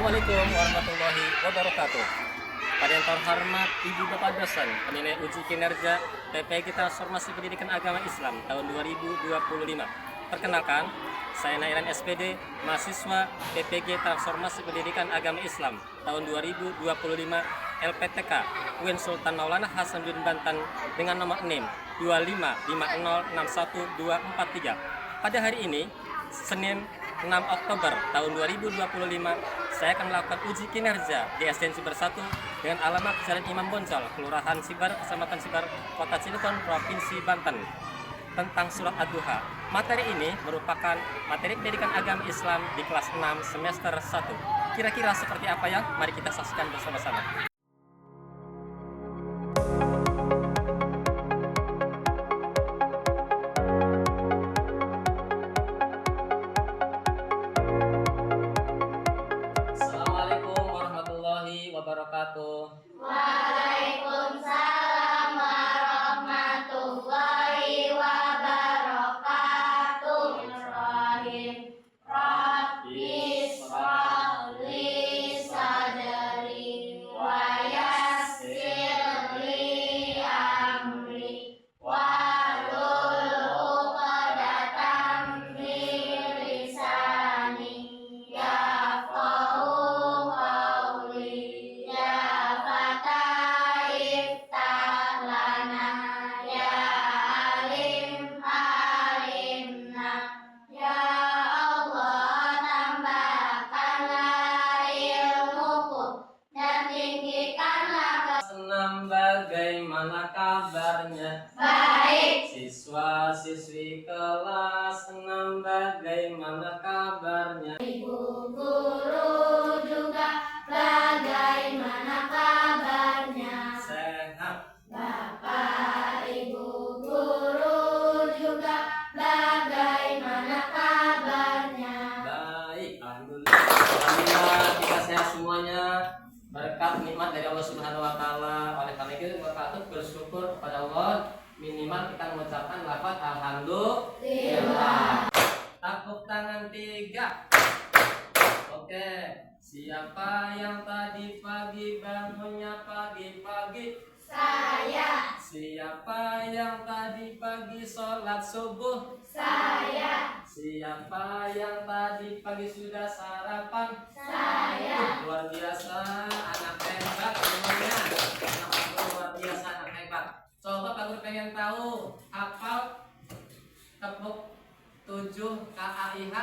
Assalamualaikum warahmatullahi wabarakatuh. Pada yang terhormat Ibu Bapak dosen, penilai uji kinerja PPG Transformasi Pendidikan Agama Islam tahun 2025. Perkenalkan, saya Nairan SPD, mahasiswa PPG Transformasi Pendidikan Agama Islam tahun 2025 LPTK UIN Sultan Maulana Hasanuddin Banten dengan nomor NIM 255061243. Pada hari ini, Senin 6 Oktober tahun 2025, saya akan melakukan uji kinerja di SDN Sibar 1 dengan alamat Jalan Imam Bonjol, Kelurahan Sibar, Kecamatan Sibar, Kota Cilegon, Provinsi Banten, tentang surat Ad-Duha. Materi ini merupakan materi pendidikan agama Islam di kelas 6 semester 1. Kira-kira seperti apa ya? Mari kita saksikan bersama-sama. Assalamualaikum warahmatullahi wabarakatuh. Waalaikumsalam warahmatullahi wabarakatuh. Bismillahirrahmanirrahim. Rabbi shrah li sadri wa yassir li amri wahlul 'uqdatam min lisani yafqahu qawli. Ya Fatah iftah lana, ya alim alimna, ya Allah tambahkanlah ilmuku dan tinggikanlah Senam, bagaimana kabarnya? baik. Siswa-siswi kelas 6 bagaimana kabarnya? Ibu guru juga bagaimana kabarnya? Sehat. Bapak Ibu guru juga bagaimana kabarnya? Baik, alhamdulillah kita sehat semuanya berkat nikmat dari Allah Subhanahu wa taala. Oleh karena itu kita patut bersyukur kepada Allah, minimal kita mengucapkan lafaz alhamdulillah. Tepuk tangan 3. Oke, siapa yang tadi pagi bangunnya pagi-pagi? Saya. Siapa yang tadi pagi sholat subuh? Saya. Siapa yang tadi pagi sudah sarapan? Saya. Luar biasa, anak hebat semuanya. Anak luar biasa, anak hebat. Coba kalau pengen tahu, hafal tepuk 7 KAIH.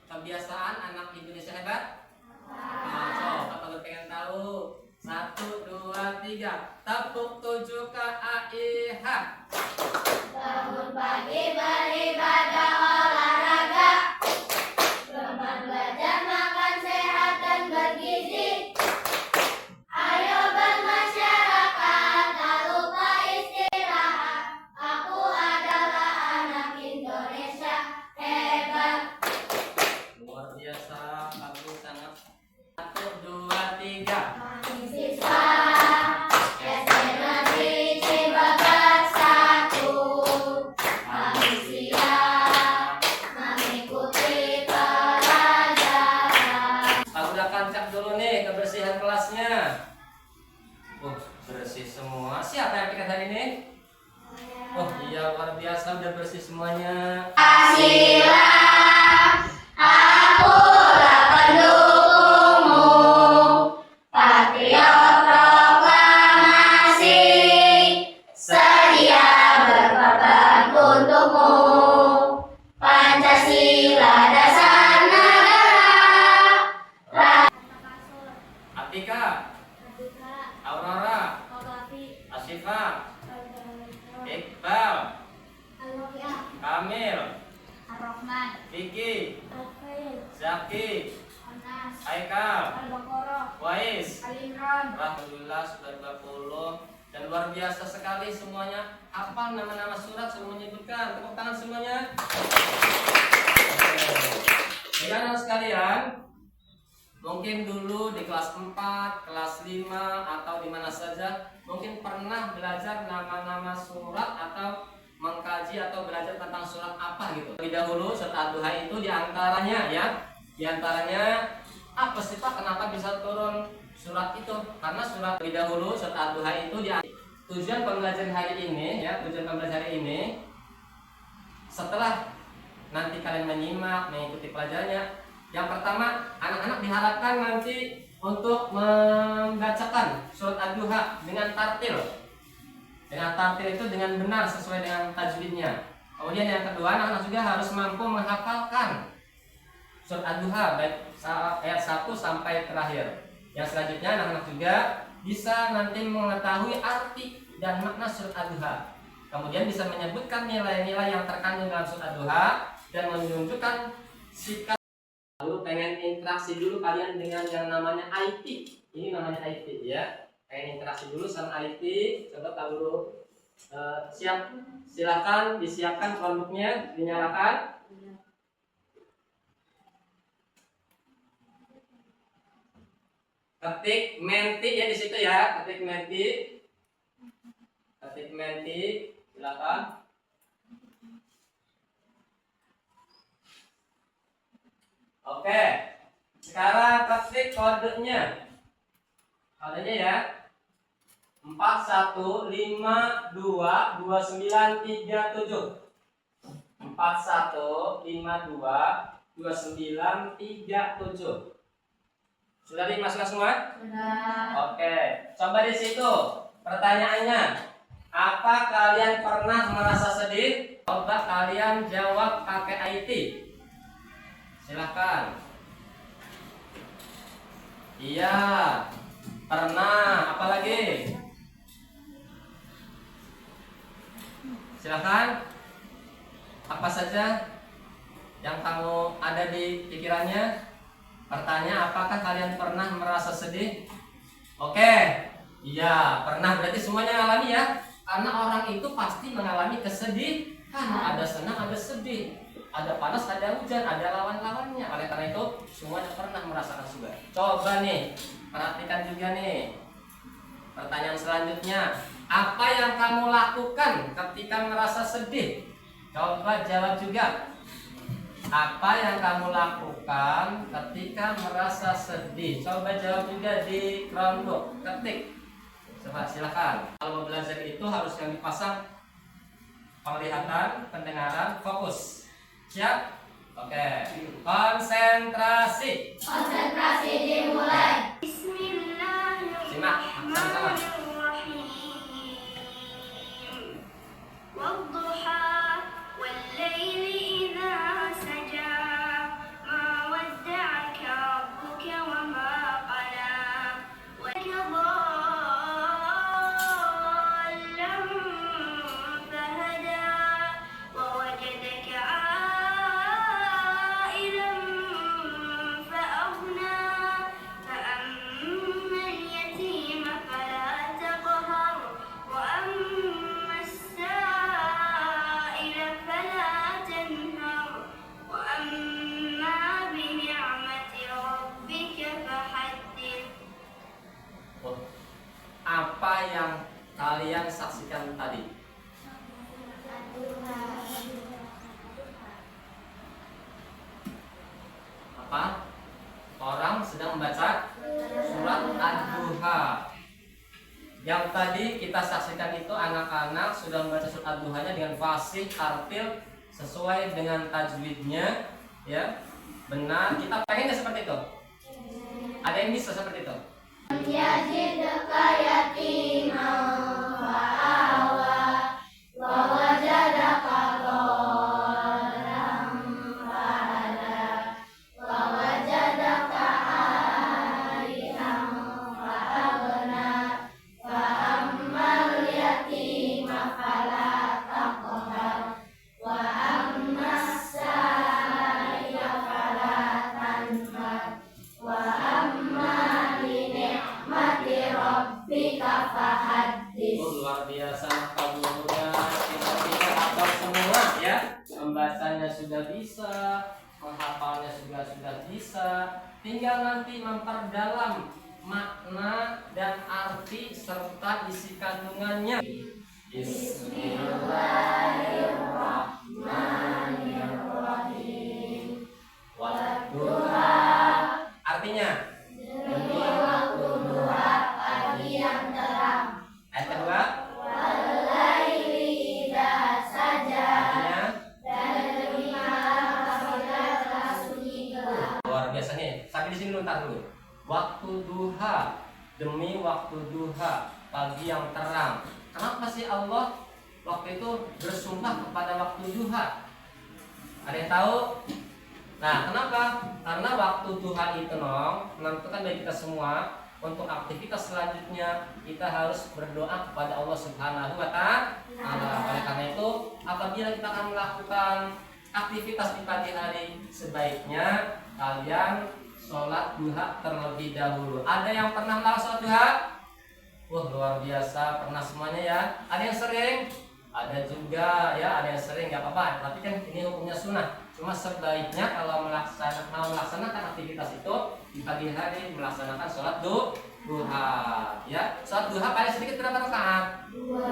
Kebiasaan anak Indonesia hebat. Nah, coba kalau pengen tahu, 1, 2, 3, tepuk 7 KAIH. Bangun pagi beribadah olahraga, bermanfaat belajar makan sehat dan bergizi. Ayo bermasyarakat, tak lupa istirahat. Aku adalah anak Indonesia hebat. Luar biasa, bagus sangat. 1, 2, 3. Mahasiswa SD Negeri Cibabat 1, kami siap mengikuti pelajaran. Aku udah kancak dulu nih kebersihan kelasnya. Bersih semua. Siapa yang pikat hari ini? Oh iya, luar biasa, udah bersih semuanya. Pancasila, akulah pendukungmu, patriot proklamasi, sedia berkorban untukmu. Pancasila dasar negara. Atika, Aurora, Asyifa, Iqbal, Kamil, Ar-Rahman, Vicky, Al-Khair, Zaki, Anas, Aikal, Al-Baqarah, Wais. Al-Imran. Alhamdulillah sudah 20 dan luar biasa sekali semuanya. Hafal nama-nama surat sudah menyebutkan. Tepuk tangan semuanya. Oke. Anak sekalian, mungkin dulu di kelas 4, kelas 5 atau di mana saja mungkin pernah belajar nama-nama surat atau mengkaji atau belajar tentang surat apa gitu. Lebih dahulu surat Ad-Duha itu diantaranya Apa sih Pak, kenapa bisa turun surat itu? Karena surat lebih dahulu, surat Ad-Duha itu tujuan pembelajaran hari ini ya, tujuan pembelajaran hari ini setelah nanti kalian menyimak, mengikuti pelajarannya. Yang pertama, anak-anak diharapkan nanti untuk membacakan surat Ad-Duha dengan tartil. Dengan tartil itu dengan benar sesuai dengan tajwidnya. Kemudian yang kedua, anak-anak juga harus mampu menghafalkan surat Ad-Duha baik ayat 1 sampai terakhir. Yang selanjutnya, anak-anak juga bisa nanti mengetahui arti dan makna surat Ad-Duha. Kemudian bisa menyebutkan nilai-nilai yang terkandung dalam surat Ad-Duha dan menunjukkan sikap. Lalu pengen interaksi dulu kalian dengan yang namanya IT. Ini namanya IT ya. Pengen interaksi dulu sama IT. Coba kalau siap, silakan disiapkan Chromebook-nya, dinyalakan. Ketik Menti ya di situ ya. Ketik Menti. Ketik Menti, silakan. Oke, sekarang ketik kodenya. Kodenya ya 41522937. 41522937. Sudah dimasukkan semua? Sudah. Oke, coba di situ pertanyaannya. Apa kalian pernah merasa sedih? Coba kalian jawab pakai IT. Silahkan. Iya, pernah. Apalagi? Silahkan. Apa saja yang kamu ada di pikirannya? Pertanyaan, apakah kalian pernah merasa sedih? Oke. Iya, pernah. Berarti semuanya mengalami ya. Karena orang itu pasti mengalami kesedihan. Ada senang, ada sedih. Ada panas, ada hujan, ada lawan-lawannya. Oleh karena itu semuanya pernah merasakan juga. Coba nih, perhatikan juga nih. Pertanyaan selanjutnya, apa yang kamu lakukan ketika merasa sedih? Coba jawab juga. Apa yang kamu lakukan ketika merasa sedih? Coba jawab juga di Chromebook. Ketik. Coba silakan. Kalau belajar itu harus yang dipasang penglihatan, pendengaran, fokus. Siap? Oke. Konsentrasi. Konsentrasi dimulai. Simak sama-sama. Apa yang kalian saksikan tadi? Apa? Orang sedang membaca surat Ad-Duha. Yang tadi kita saksikan itu anak-anak sudah membaca surat Ad-Duhanya dengan fasih, tartil, sesuai dengan tajwidnya, ya. Benar. Kita pengennya seperti itu. Ada yang bisa seperti itu? Yajidka yatiman fa'awa wa wajadaka dhalan fahada wa wajadaka ailan fa'aghna fa ammal yatima fala taqhar wa ammas sa'ila fala tanhar wa amma Rabbika fahaddits. Luar biasa, kamu muda. Kita hafal semua ya. Membacanya sudah bisa, menghafalnya sudah bisa. Tinggal nanti memperdalam makna dan arti serta isi kandungannya. Bismillahirrahmanirrahim. Wadduha. Artinya waktu duha, pagi yang terang. Kenapa sih Allah waktu itu bersumpah kepada waktu duha? Ada yang tahu? Nah, kenapa? Karena waktu duha itu menentukan bagi kita semua untuk aktivitas selanjutnya kita harus berdoa kepada Allah Subhanahu wa Ta'ala. Oleh karena itu, apabila kita akan melakukan aktivitas di pagi hari, sebaiknya kalian sholat duha terlebih dahulu. Ada yang pernah melakukan sholat duha? Wah, luar biasa, pernah semuanya ya. Ada yang sering? Ada juga ya, ada yang sering, nggak apa-apa. Tapi kan ini hukumnya sunnah. Cuma sebaiknya kalau melaksanakan aktivitas itu di pagi hari melaksanakan sholat duha. Ya, sholat duha paling sedikit berapa rakaat? Dua.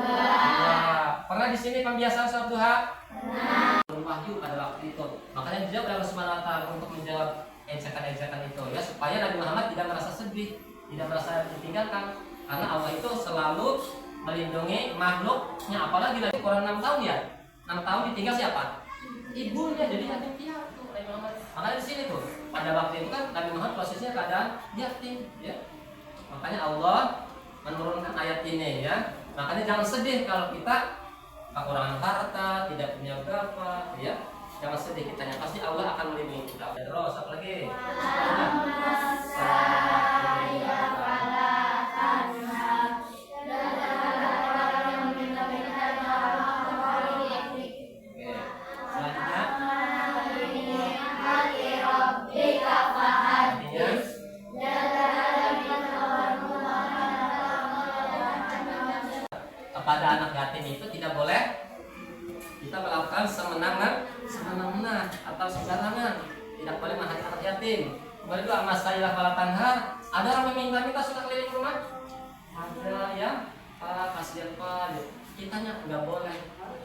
Pernah di sini pembiasaan sholat duha? Pernah. Wahyu pada waktu itu. Makanya dia oleh Allah Subhanahu wa Ta'ala untuk menjawab ejekan-ejekan itu ya, supaya Nabi Muhammad tidak merasa sedih, tidak merasa ditinggalkan, karena Allah itu selalu melindungi makhluknya. Apalagi dari kurang 6 tahun ya, 6 tahun ditinggal siapa? Ibunya, jadi yatim piatu Nabi Muhammad. Makanya di sini tuh pada waktu itu kan Nabi Muhammad posisinya keadaan yatim ya, makanya Allah menurunkan ayat ini ya. Makanya jangan sedih kalau kita kekurangan harta, tidak punya berapa ya. Jangan sedih, kitanya pasti Allah akan melindungi kita. Terus apa lagi? Kepada anak yatim itu tidak boleh kita melakukan semena-mena atau sembarangan. Tidak boleh menghakimi anak yatim. Berdua masailah fala tanhar. Ada orang meminta-minta suka keliling rumah? Ada ya. Pak, kasihan Pak. Kitanya nggak boleh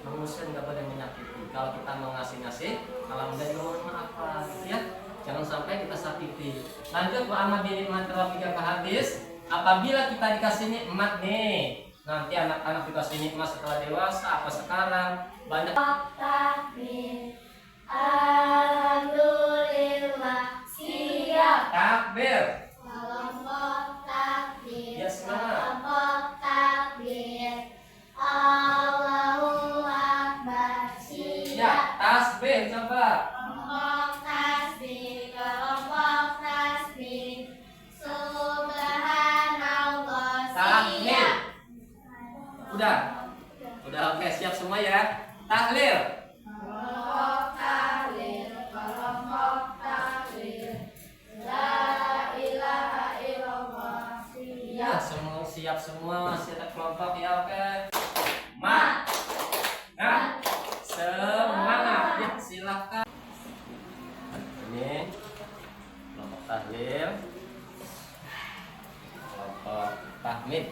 mengusir, nggak boleh menyakiti. Kalau kita mau ngasih-ngasih, kalau enggak juga mohon maaf Pak, ya. Jangan sampai kita sakiti. Lanjut, wa amma bi nikmati rabbika hadis. Apabila kita dikasih nikmat nih, nanti anak-anak dikasih nikmat setelah dewasa apa sekarang banyak. Takbir, alhamdulillah, siap. Takbir. Kelompok takbir, Ya, semangat. kelompok takbir, Allahu Akbar, siap. Ya, tasbih coba. Kelompok tasbih, kelompok tasbih, Subhanallah, Takbir. siap. Udah oke, siap semua ya. Tahlil. Kelompok tahlil, kelompok tahlil, la ilaha illallah, Ya, siap. semua siap semua, siap kelompok ya oke. Nah, semangat ya, silahkan. Ini kelompok tahlil, kelompok tahmid,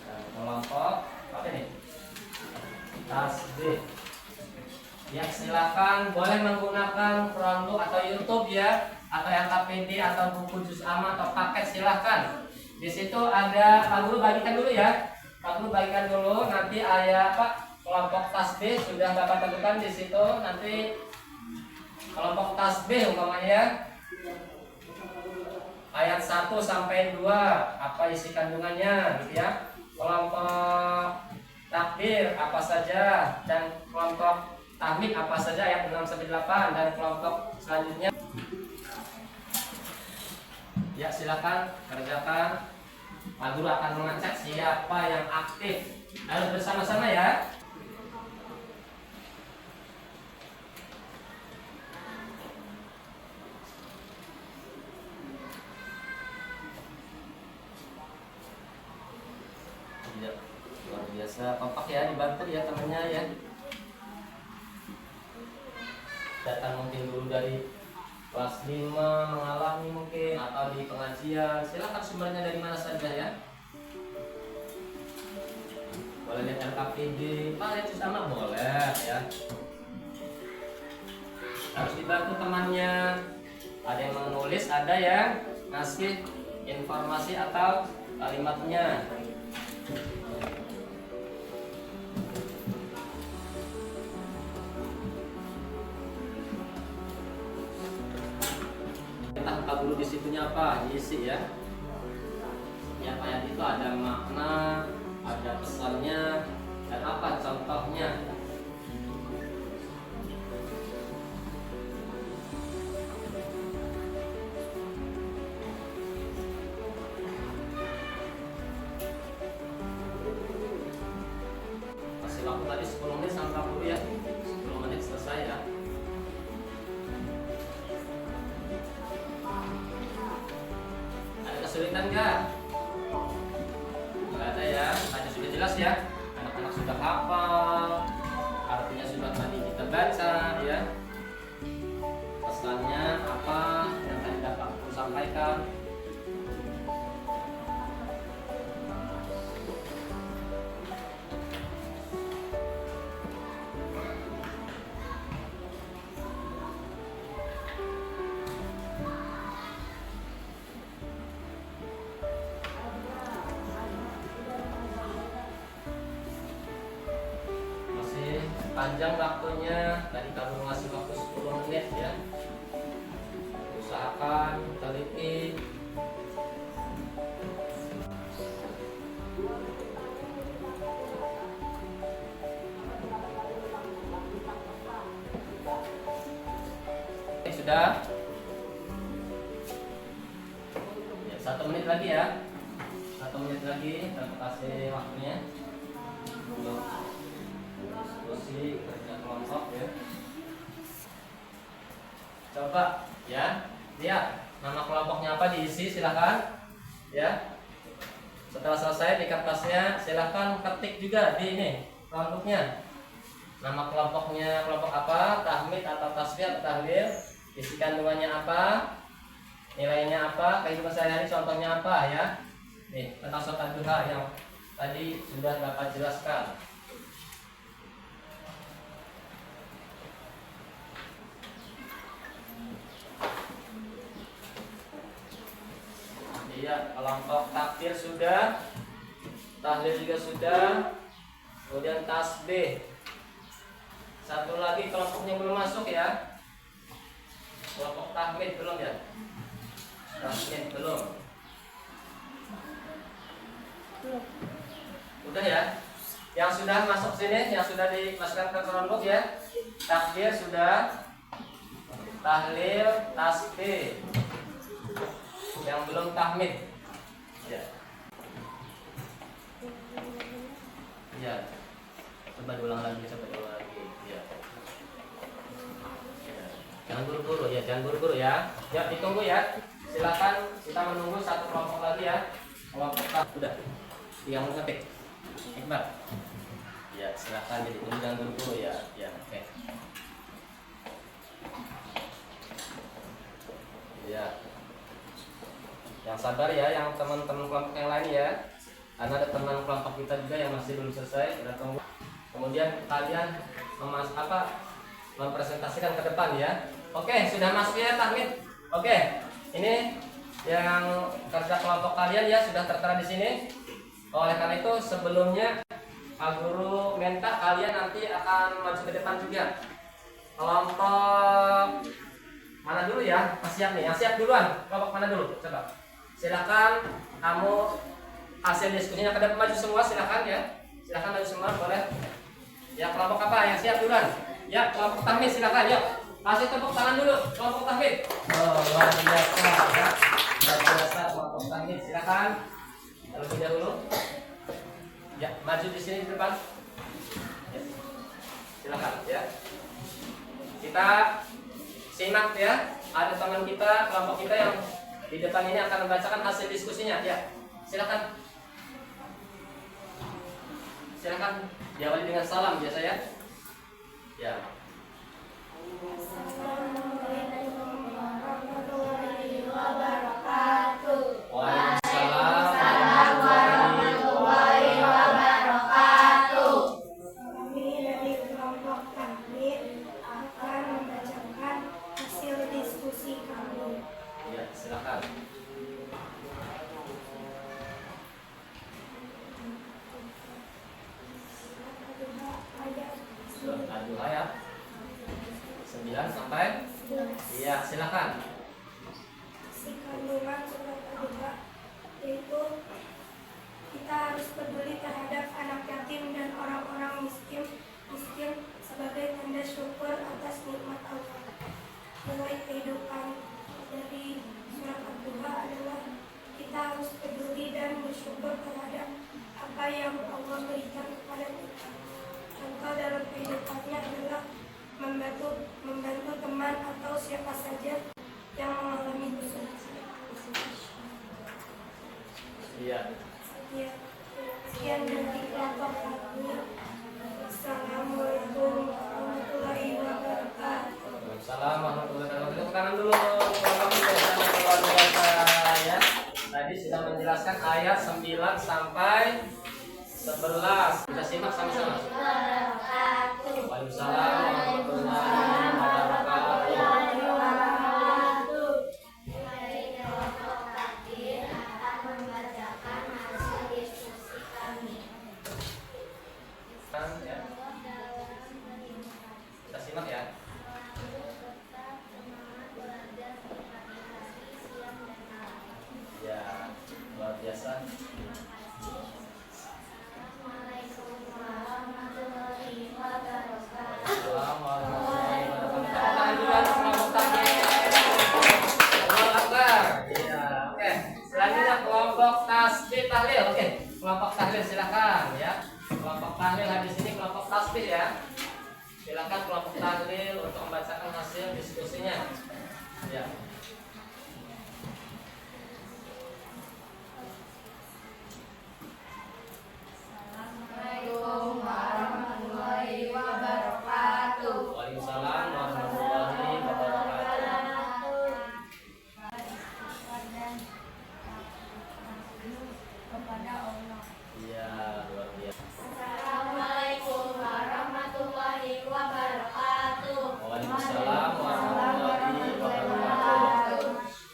dan kelompok apa nih? Tasbih. Ya, silakan boleh menggunakan Chromebook atau YouTube ya, atau LKPD atau buku juz amma atau paket, silahkan. Di situ ada Pak Guru bagikan dulu ya. Pak Guru bagikan dulu, nanti ayat kelompok tasbih sudah Bapak tentukan di situ. Nanti kelompok tasbih umpamanya ya. Ayat 1 sampai 2 apa isi kandungannya gitu ya. Kelompok takbir apa saja, dan kelompok tahmid apa saja ayat 6 sampai 8, dan kelompok selanjutnya. Ya, silakan kerjakan. Pak Guru akan mengecek siapa yang aktif. Harus bersama-sama ya. Ya, luar biasa kompak ya, dibantu ya temennya ya. Datang mungkin dulu dari kelas 5 mengalami mungkin, atau di pengajian. Silakan sumbernya dari mana saja ya. Boleh lihat LKPD, lihat sama boleh ya. Harus dibantu temannya. Ada yang menulis, ada yang ngasih informasi atau kalimatnya. Entah Pak Guru di situnya apa, diisi ya. Tiap ayat itu ada makna, ada pesannya, dan apa contohnya. Masih waktu tadi 10 menit sampai 40 ya. 10 menit selesai ya. Ada kesulitan nggak? Nggak ada ya. Tadi sudah jelas ya. Anak-anak sudah hafal. Artinya sudah tadi kita baca ya. Pesannya apa yang tadi dapat aku sampaikan. Panjang waktunya, tadi kamu ngasih waktu 10 menit ya. Usahakan teliti. Sudah ya, 1 menit lagi ya. 1 menit lagi kita kasih waktunya untuk diskusi kerja kelompok ya. Coba ya, lihat nama kelompoknya apa, diisi silakan ya. Setelah selesai di kertasnya silakan ketik juga di ini kelompoknya. Nama kelompoknya kelompok apa, tahmid atau tasbih atau tahlil, isi kandungannya apa, nilainya apa, kehidupan sehari-hari contohnya apa ya. Nih tentang sholat duha yang tadi sudah dapat jelaskan. Iya, kelompok takbir sudah, tahlil juga sudah, kemudian tasbih. Satu lagi kelompoknya belum masuk ya, kelompok tahmid belum ya, tahmid belum. Udah ya, yang sudah masuk sini, yang sudah dimasukkan ke kelompok ya, takbir sudah, tahlil, tasbih. Yang belum tahmid ya. Ya. Coba diulang lagi ya. Jangan buru-buru ya, jangan buru-buru ya. Ya, ditunggu ya. Silakan kita menunggu satu kelompok lagi ya. Kelompok udah. Yang mau ketik. Iqbal. Ya, silakan jadi tunggu, jangan buru-buru ya. Ya, oke. Ya. Yang sabar ya, yang teman-teman kelompok yang lain ya, karena ada teman kelompok kita juga yang masih belum selesai. Kita tunggu. Kemudian kalian mempresentasikan ke depan ya. Oke, sudah masuk ya tahmid. Oke, ini yang kerja kelompok kalian ya sudah tertera di sini. Oleh karena itu sebelumnya Pak Guru minta kalian nanti akan maju ke depan juga. Kelompok mana dulu ya? Masih siap nih? Yang siap duluan. Kelompok mana dulu? Coba. Silakan kamu hasil diskusinya ke depan, maju semua silakan ya. Silakan maju semua boleh. Ya kelompok apa yang siap duluan? Ya kelompok tahmid silakan yuk. Kasih tepuk tangan dulu kelompok tahmid. Oh luar biasa ya. Luar biasa kelompok tahmid silakan. Terlebih dahulu. Ya maju di sini di depan. Ya. Silakan ya. Kita simak ya. Ada teman kita kelompok kita yang di depan ini akan membacakan hasil diskusinya ya. Silakan. Silakan diawali dengan salam biasa ya. Ya. Assalamualaikum warahmatullahi wabarakatuh. Waalaikumsalam warahmatullahi wabarakatuh. Kami dari kelompok takbir akan membacakan hasil diskusi kami. Ya, silakan. Surat Al-Duha ya. 9 sampai. Iya, silakan. Isi kandungan surat Al-Duha yaitu 9 sampai 11. Kita simak sama-sama. Waalaikumsalam warahmatullahi wabarakatuh. Kita simak ya. Ya, luar biasa. Selanjutnya kelompok tasbih tahlil. Oke, kelompok tahlil silakan ya. Kelompok tahlil habis ini kelompok tasbih ya. Silakan kelompok tahlil untuk membacakan hasil diskusinya. Ya. Assalamualaikum warahmatullahi wabarakatuh. Waalaikumsalam warahmatullahi wabarakatuh. Kepada Allah. Iya, luar biasa. Assalamualaikum warahmatullahi wabarakatuh. Waalaikumsalam warahmatullahi wabarakatuh.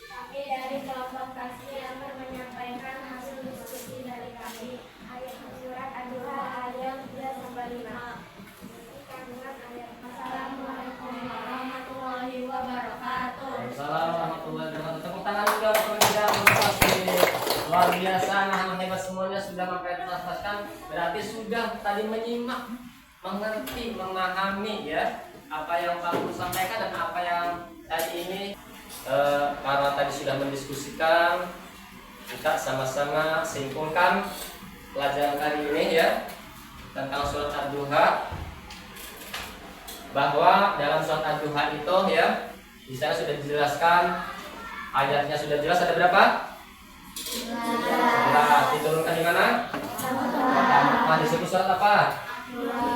Kami dari kelompok kasih yang akan menyampaikan hasil diskusi dari kami. Ayat surat Ad-Duha ayat 3 sampai 5. Kandungan ayat. Assalamualaikum warahmatullahi wabarakatuh. Waalaikumsalam warahmatullahi wabarakatuh. Tepuk tangan juga untuk pengajar motivasi. Luar biasa, anak-anak hebat semuanya sudah memperhatikan. Berarti sudah tadi menyimak, mengerti, memahami ya apa yang Pak Guru sampaikan dan apa yang tadi ini karena tadi sudah mendiskusikan, kita sama-sama simpulkan pelajaran kali ini ya tentang surat Ad-Duha, bahwa dalam surat Ad-Duha itu ya di sana sudah dijelaskan, ayatnya sudah jelas, ada berapa? 11. Diturunkan di mana? Nah, disebut surat apa?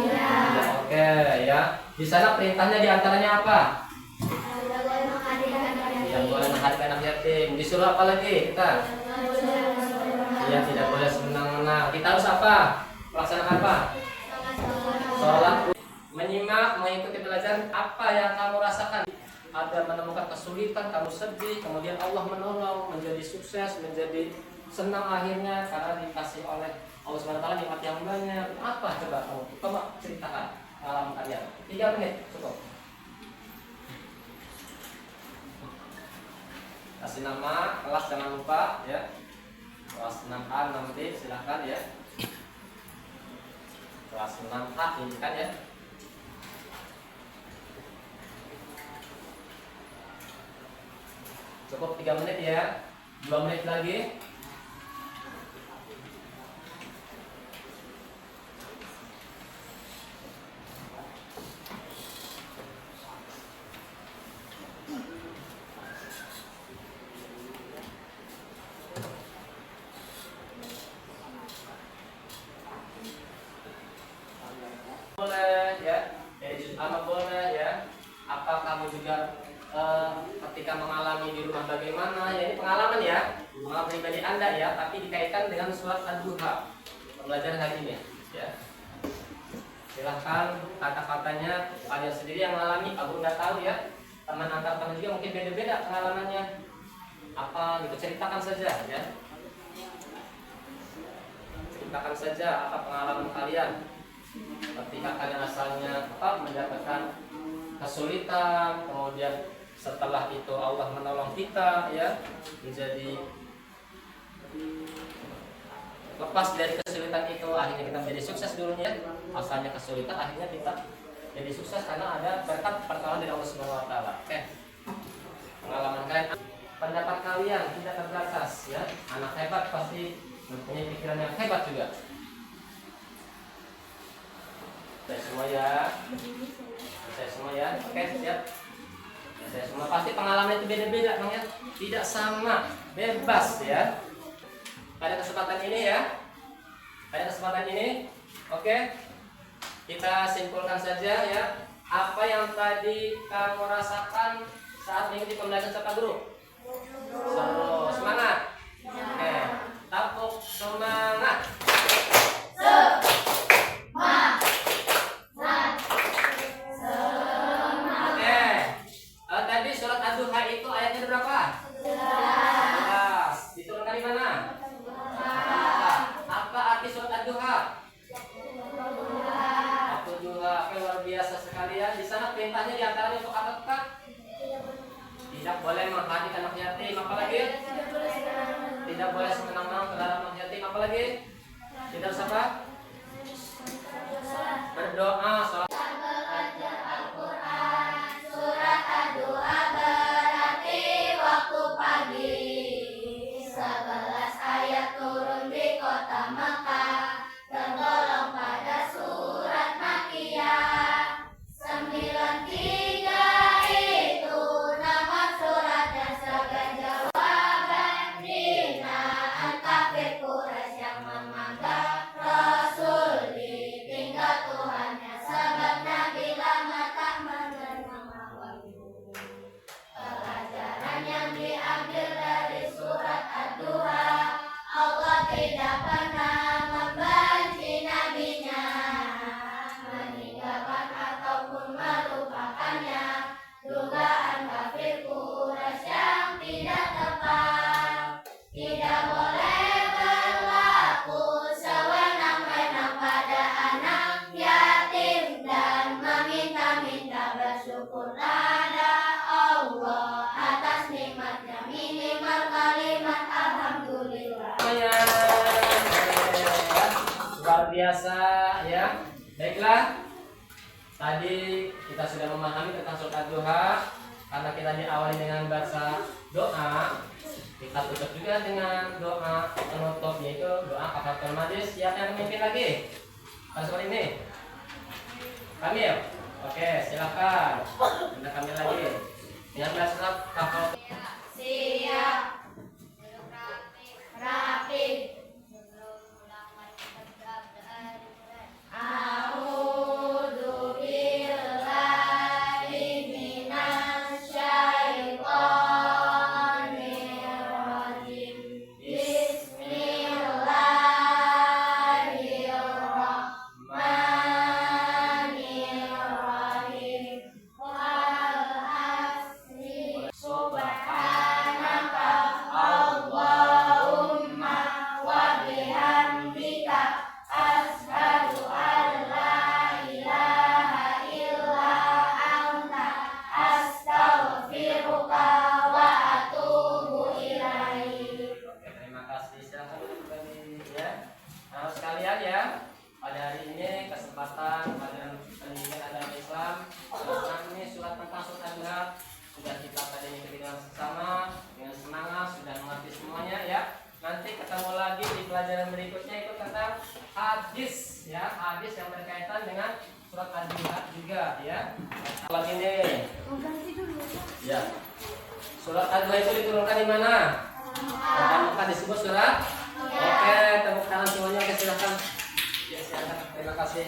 Ya, oke ya. Di sana perintahnya diantaranya apa? Yang boleh menghargai anak yatim. Disuruh apa lagi kita? Ya, tidak boleh senang-senang. Kita harus apa? Melaksanakan apa? Sholat. Menyimak, mengikuti pelajaran. Apa yang kamu rasakan? Ada menemukan kesulitan, kamu sedih, kemudian Allah menolong, menjadi sukses, menjadi senang akhirnya karena dikasih oleh Allah SWT nikmat yang banyak. Apa coba kamu? Coba ceritakan pengalaman kalian. 3 menit cukup. Kasih nama kelas, jangan lupa ya. Kelas 6A nanti silahkan ya. Kelas 6A ini kan ya. Cukup 3 menit ya. 2 menit lagi. Boleh ya. Dari juz amma boleh ya. Apa kamu juga ketika mengalami di rumah bagaimana ya, ini pengalaman ya, pengalaman pribadi Anda ya, tapi dikaitkan dengan surat Ad-Duha pembelajaran hari ini ya. Silahkan kata-katanya kalian sendiri yang mengalami, aku nggak tahu ya, teman antar teman juga mungkin beda-beda pengalamannya apa gitu, ceritakan saja ya, ceritakan saja apa pengalaman kalian ketika kalian asalnya apa mendapatkan kesulitan, kemudian setelah itu Allah menolong kita ya, menjadi lepas dari kesulitan itu, akhirnya kita menjadi sukses dulunya. Asalnya kesulitan, akhirnya kita jadi sukses karena ada berkat pertolongan dari Allah Subhanahu wa taala. Oke. Pengalaman kalian, pendapat kalian tidak terbatas ya. Anak hebat pasti mempunyai pikiran yang hebat juga. Saya semua ya. Saya semua ya. Oke, siap. Saya semua pasti pengalaman itu beda-beda, Bang ya. Tidak sama, bebas ya. Pada kesempatan ini ya. Pada kesempatan ini, oke. Kita simpulkan saja ya. Apa yang tadi kamu rasakan saat mengikuti pembelajaran Pak Guru? Seru, semangat. Oke. Tepuk Semangat. Oke. Tadi surat Ad-Duha itu ayatnya berapa? 11. Diturunkan di mana? Apa arti surat Ad-Duha? Waktu duha. Oke, luar biasa sekali ya. Di sana perintahnya diantaranya untuk apa, Kak? Tidak boleh menghadik anak yatim. Apa lagi? Tidak boleh semenang-menang terhadap anak yatim. Apa lagi? Tidak usah apa? Berdoa. Surat Ad-Duha berarti waktu pagi. 11 ayat turun di kota Mekah, tergolong pada surat Makkiyah. 93 itu nama surat dan sebagai jawaban hinaan kafir Quraisy yang menganggap Rasul ditinggal Tuhannya sebab Nabi lama tak menerima wahyu. Pelajaran yang diambil dari surat Ad-Duha, Allah tidak pernah membenci nabinya, meninggalkan ataupun melupakannya. Dugaan kafir Quraisy yang tidak tepat tidak boleh berlaku sewenang-wenang pada anak yatim dan meminta-minta bersyukurlah pada Allah atas nikmatnya, minimal kalimat alhamdulillah. Luar biasa ya. Baiklah. Tadi kita sudah memahami tentang surat Ad-Duha. Karena kita diawali dengan baca doa, kita tutup juga dengan doa penutup, yaitu doa Kafaratul Majlis. Siapa yang memimpin lagi? Pas soal ini Kamil. Oke, silakan. Anda Kamil lagi. Yang baca Kafaratul. Siap. Rapi. A'udzu billahi minasy syaithanir rajim. Bismillahirrahmanirrahim. Wal asri. Subhanaka Allahumma wa bihamdika asyhadu an la ilaha illa anta astaghfiruka wa atubu ilaik. Oke, terima kasih. Silakan kembali ya. Nah, sekalian ya, pada hari ini kesempatan pelajaran pendidikan agama Islam tentang ini surat tentang surat Ad-Duha sudah kita pada ikuti dengan sesama, dengan semangat, sudah mengerti semuanya ya. Nanti ketemu lagi di pelajaran berikutnya itu tentang hadis ya, hadis yang berkaitan dengan surat Ad-Duha juga ya. Kalau ini ya, surat Ad-Duha itu diturunkan di mana? Bukan disebut surat. Oke, tepuk tangan semuanya. Oke, silakan. Ya, silakan. Terima kasih.